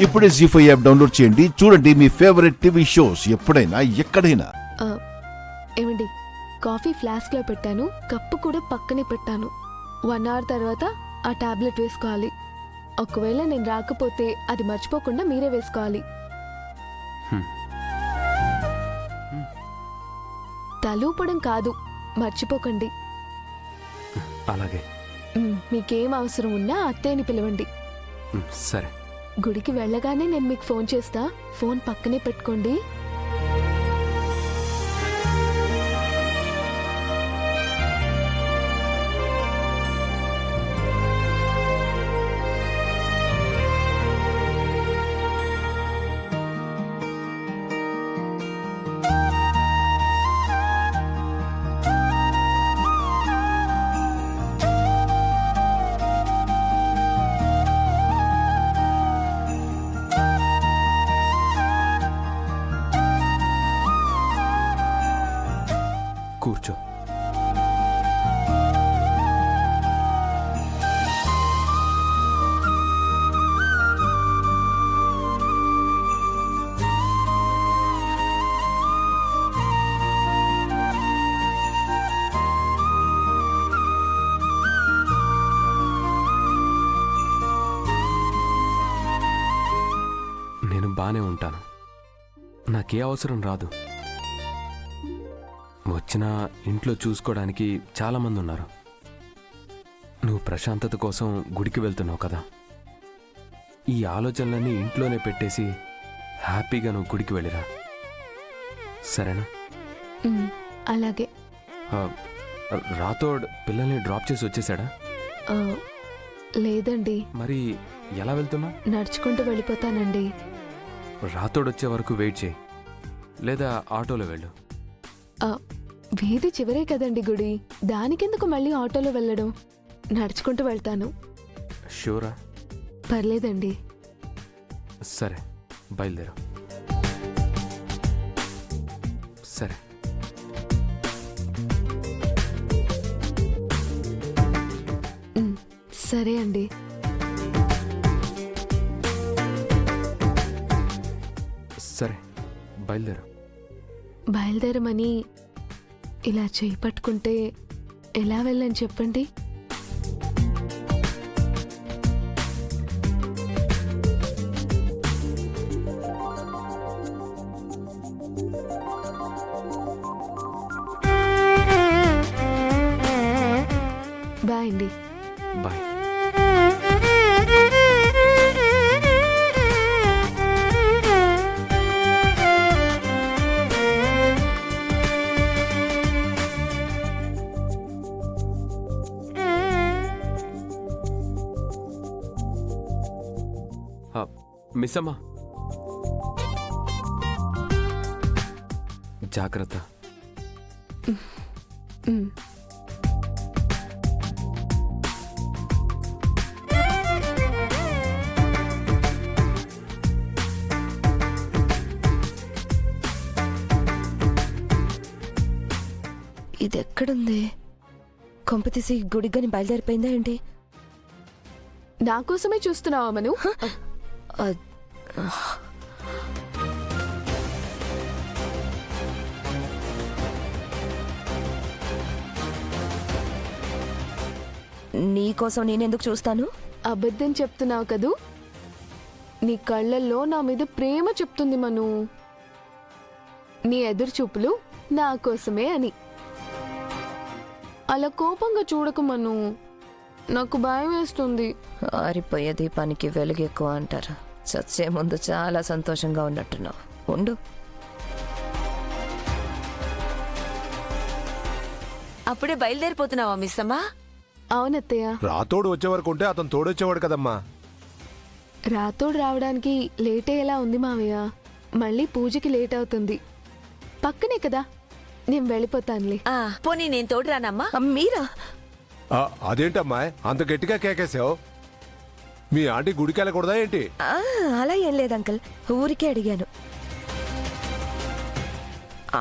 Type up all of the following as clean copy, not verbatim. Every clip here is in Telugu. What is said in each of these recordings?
ఇప్పుడే జీ5 యాప్ డౌన్లోడ్ చేయండి. చూడండి మీ ఫేవరెట్ టీవీ షోస్ ఎప్పుడైనా ఎక్కడైనా. ఏమండి, కాఫీ ఫ్లాస్క్ లో పెట్టాను, కప్పు కూడా పక్కనే పెట్టాను. 1 అవర్ తర్వాత ఆ టాబ్లెట్ వేసుకోవాలి. ఒకవేళ నేను రాకపోతే అది మర్చిపోకుండా మీరే వేసుకోవాలి. తలూపడం కాదు, మర్చిపోకండి. అలాగే. మీకేం అవసరం ఉన్నా అత్తయ్యని పిలవండి. సరే. గుడికి వెళ్ళగానే నేను మీకు ఫోన్ చేస్తా, ఫోన్ పక్కనే పెట్టుకోండి. కూర్చో. నేను బానే ఉంటాను. నాకే అవసరం రాదు. వచ్చినా ఇంట్లో చూసుకోవడానికి చాలామంది ఉన్నారు. నువ్వు ప్రశాంతత కోసం గుడికి వెళ్తున్నావు కదా, ఈ ఆలోచనలన్నీ ఇంట్లోనే పెట్టేసి హ్యాపీగా నువ్వు గుడికి వెళ్ళిరా, సరేనా? అలాగే. రాతోడ్ పిల్లల్ని డ్రాప్ చేసి వచ్చేసాడా? లేదండి. మరి ఎలా వెళ్తున్నా? నడుచుకుంటూ వెళ్ళిపోతానండి. రాతోడ్ వచ్చే వరకు వెయిట్ చేయి, లేదా ఆటోలో వెళ్ళు. వీధి చివరే కదండి గుడి, దానికెందుకు మళ్ళీ ఆటోలో వెళ్ళడం? నడుచుకుంటూ వెళ్తాను. షూరా? పర్లేదండి. సరే, బయలుదేరు. సరే. సరే అండి. సరే, బయలుదేరు. బయలుదేరమని ఇలా చేయి పట్టుకుంటే ఎలా వెళ్ళని చెప్పండి? బాయ్ అండి. బాయ్. మిస్ అమ్మా, జాగ్రత్త. ఇది ఎక్కడుంది? కొంపతీసి గుడిగాని బయలుదేరిపోయిందా ఏంటి? నా కోసమే చూస్తున్నావా మను? నీకోసం నేనెందుకు చూస్తాను? అబద్ధం చెప్తున్నావు కదూ? నీ కళ్ళల్లో నా మీద ప్రేమ చెప్తుంది మను. నీ ఎదురు చూపులు నా కోసమే అని. అలా కోపంగా చూడకు మను, నాకు భయం వేస్తుంది. ఆరిపోయే దీపానికి వెలుగు ఎక్కువ అంటారు. చచ్చే ముందు చాలా సంతోషంగా ఉన్నట్టున్నావు. ఉండు. అప్పుడే బయలుదేరిపోతున్నావా మిస్ అమ్మా? అవునత్తయ్య. రాతోడు వచ్చే వరకు ఉంటే అతను తోడొచ్చేవాడు కదమ్మా. రాతోడు రావడానికి లేట్ అయ్యేలా ఉంది మావయ్య. మళ్ళీ పూజకి లేట్ అవుతుంది. పక్కనే కదా, నేను వెళ్ళిపోతానులే. పోనీ నేను తోడు రానమ్మా? మీరా? అదేంటమ్మా అంత గట్టిగా కేకేసావు? మీ ఆంటీ గుడికి వెళ్ళకూడదా ఏంటి? అలా ఏం లేదు అంకల్, ఊరికే అడిగాను.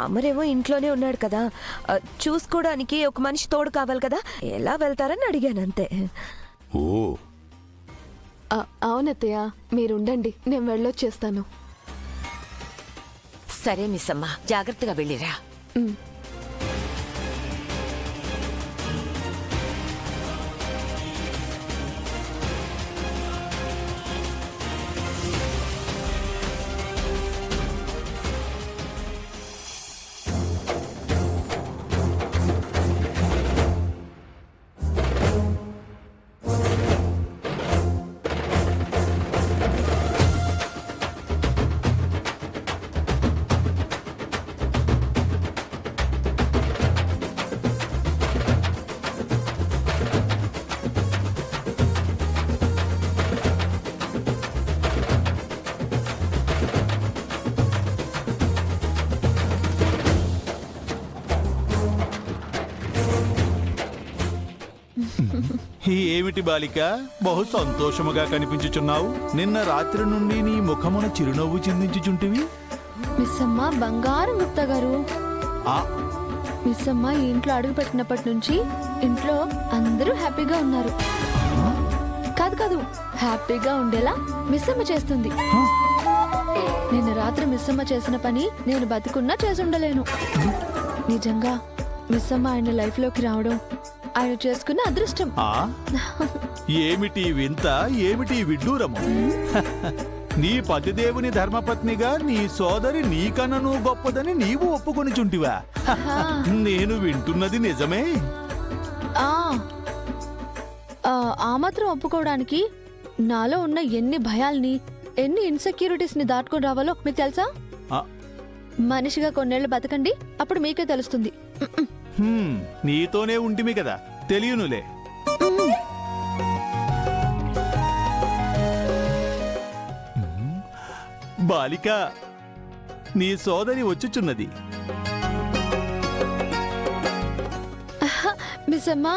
అమరేమో ఇంట్లోనే ఉన్నాడు కదా, చూసుకోవడానికి ఒక మనిషి తోడు కావాలి కదా, ఎలా వెళ్తారని అడిగాను అంతే. ఓ అవునత్తయ్య, మీరుండండి, నేను వెళ్ళొచ్చేస్తాను. సరే మిస్సమ్మ, జాగ్రత్తగా వెళ్ళిరా. ఉమ్. ఏమిటి బాలిక, బహు సంతోషముగా కనిపించుచున్నావు. నిన్న రాత్రి నుండి నీ ముఖమున చిరునవ్వు చిందించుచుంటివి. మిస్సమ్మ బంగారం గుప్తా గారు, ఆ, మిస్సమ్మ ఈ ఇంట్లో అడుగు పెట్టినప్పటి నుంచి ఇంట్లో అందరూ హ్యాపీగా ఉన్నారు. కాదు కాదు, హ్యాపీగా ఉండేలా మిస్సమ్మ చేస్తుంది. నిన్న రాత్రి మిస్సమ్మ చేసిన పని నేను బతికున్నా చేసి ఉండలేను. నిజంగా మిస్సమ్మ ఆయన లైఫ్లోకి రావడం ఆయన చేసుకున్న అదృష్టం. ఆ? ఏమిటి వింత, ఏమిటి విడ్డూరము? నీ పతిదేవుని ధర్మపత్నిగా నీ సోదరి నీకన్నను గొప్పదని నీవు ఒప్పుకొని చుంటివా? నేను వింటున్నది నిజమే. ఆ మాత్రం ఒప్పుకోవడానికి నాలో ఉన్న ఎన్ని భయాల్ని, ఎన్ని ఇన్సెక్యూరిటీస్ ని దాటుకొని రావాలో మీకు తెలుసా? ఆ. మనిషిగా కొన్నేళ్లు బతకండి, అప్పుడు మీకే తెలుస్తుంది. నీతోనే ఉంటిమి కదా, తెలియనులే. బాలిక, నీ సోదరి వచ్చుచున్నది. మిస్ అమ్మా,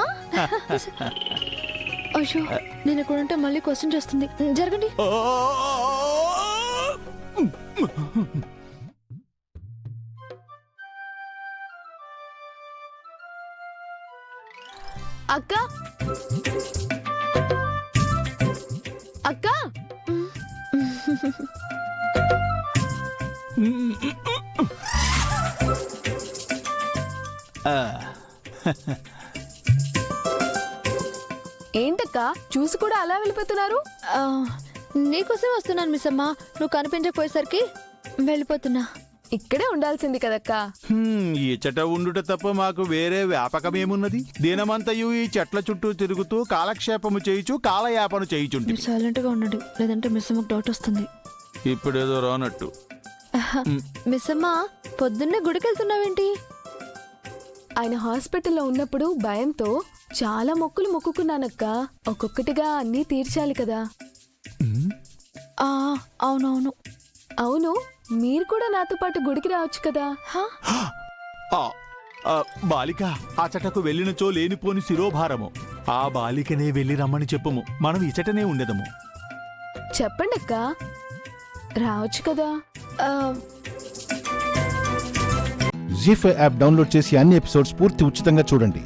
అయ్యో నేను ఇక్కడ ఉంటే మళ్ళీ క్వశ్చన్ చేస్తుంది. జరగండి. అక్క, అక్క, ఏంటక్క చూసి కూడా అలా వెళ్ళిపోతున్నారు? నీకోసం వస్తున్నాను మిస్ అమ్మా, నువ్వు కనిపించకపోయేసరికి వెళ్ళిపోతున్నా. ఇక్కడే ఉండాల్సింది కదక్క. ఈ చెట ఉండుట తప్ప మాకు వేరే వ్యాపకమేమున్నది? దినమంతయు ఈ చెట్ల చుట్టూ తిరుగుతూ కాలక్షేపము చేయుచు కాలయాపన చేయుచుంటి. సైలెంట్ గా ఉండండి, లేదంటే మిస్ అమ్మకు డౌట్ వస్తుంది. ఇప్పుడేదో రానట్టు. మిస్ అమ్మ, పొద్దున్నే గుడికెళ్తున్నావేంటి? ఆయన హాస్పిటల్లో ఉన్నప్పుడు భయంతో చాలా మొక్కులు మొక్కుకున్నానక్క. ఒక్కొక్కటిగా అన్నీ తీర్చాలి కదా. అవునవును. అవును, మీరు కూడా నాతో పాటు గుడికి రావచ్చు కదా. బాలిక, ఆ చెటకు వెళ్ళినచో లేనిపోని శిరోభారము. ఆ బాలికనే వెళ్ళి రమ్మని చెప్పుము, మనం ఇచటనే ఉండదము. చెప్పండి అక్క, రావచ్చు కదా. జీ5 యాప్ డౌన్లోడ్ చేసి అన్ని ఎపిసోడ్స్ పూర్తి ఉచితంగా చూడండి.